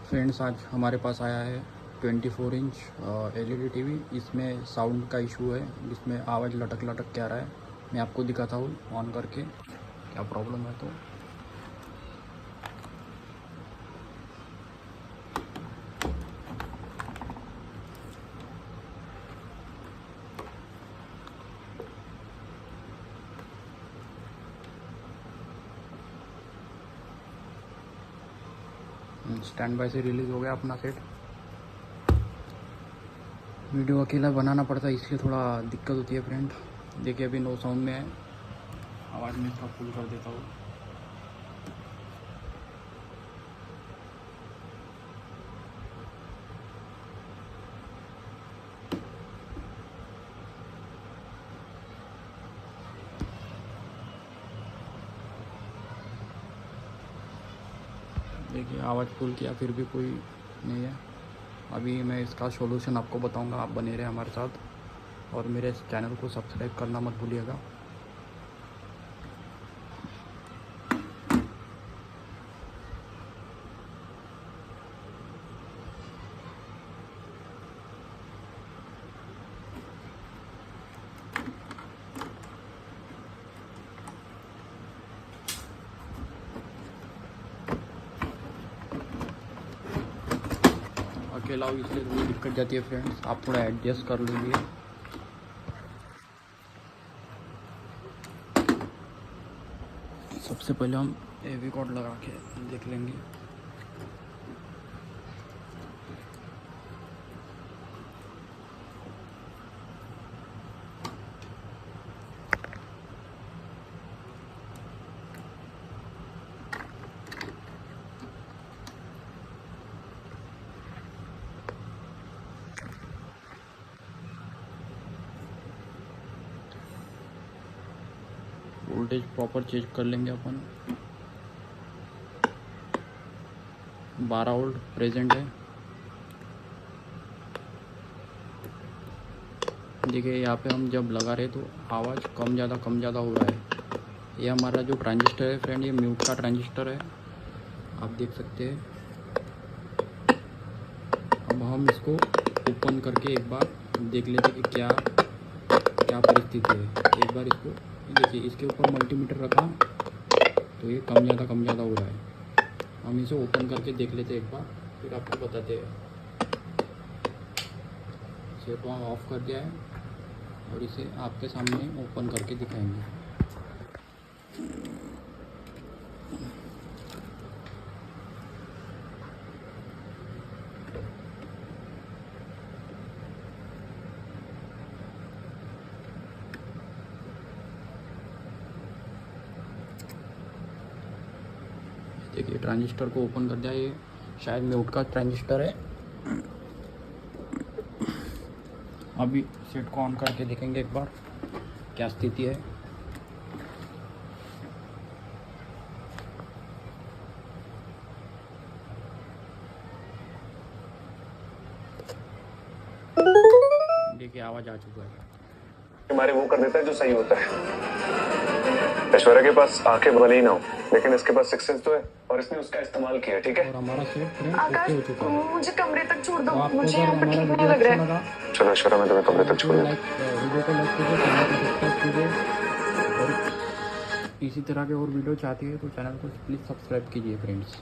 Friends, आज हमारे पास आया है 24 इंच LED टीवी। इसमें साउंड का इशू है, इसमें आवाज़ लटक लटक के आ रहा है। मैं आपको दिखाता हूँ ऑन करके क्या प्रॉब्लम है। तो स्टैंड बाय से रिलीज़ हो गया अपना सेट। वीडियो अकेला बनाना पड़ता है, इसलिए थोड़ा दिक्कत होती है फ्रेंड। देखिए अभी नो साउंड में है। आवाज़ में इसका फुल कर देता हूँ। देखिए आवाज़ फुल किया फिर भी कोई नहीं है। अभी मैं इसका सॉल्यूशन आपको बताऊंगा। आप बने रहे हमारे साथ और मेरे चैनल को सब्सक्राइब करना मत भूलिएगा। अकेला हो इसलिए थोड़ी दिक्कत जाती है फ्रेंड्स, आप थोड़ा एडजस्ट कर लीजिए। सबसे पहले हम AV कॉर्ड लगा के देख लेंगे। वोल्टेज प्रॉपर चेक कर लेंगे अपन। 12 वोल्ट प्रेजेंट है। देखिए यहाँ पे हम जब लगा रहे तो आवाज़ कम ज़्यादा हो रहा है। ये हमारा जो ट्रांजिस्टर है फ्रेंड, ये म्यूट का ट्रांजिस्टर है, आप देख सकते हैं। अब हम इसको ओपन करके एक बार देख लेते कि क्या क्या परिस्थिति है। एक बार इसको देखिए, इसके ऊपर मल्टीमीटर रखा तो ये कम ज़्यादा हो रहा है। हम इसे ओपन करके देख लेते एक बार, फिर आपको बताते हैं। इसे तो हम ऑफ कर दिया है और इसे आपके सामने ओपन करके दिखाएंगे। देखिए ट्रांजिस्टर को ओपन कर दिया। ये शायद म्यूट का ट्रांजिस्टर है। अभी सेट को ऑन करके देखेंगे एक बार क्या स्थिति है। देखिए आवाज़ आ चुका है। हमारे वो कर देता है जो सही होता है। ऐश्वर्या के पास आंखें भले ही ना हो, लेकिन इसके पास सिक्स सेंस तो है और इसने उसका इस्तेमाल किया। ठीक है, और हमारा सेट फ्रेंड ओके हो चुका है। मुझे कमरे तक छोड़ दो, तो मुझे आपको यहाँ अगर पर हमारा ठीक नहीं वीडियो लग अच्छा रहा है। लगा चलो ऐश्वर्या, मैं तुम्हें कमरे तक छोड़ देता वीडियो को लाइक कीजिए, चैनल को सब्सक्राइब कीजिए। और इसी तरह के और वीडियो चाहती है तो चैनल को प्लीज़ सब्सक्राइब कीजिए फ्रेंड्स।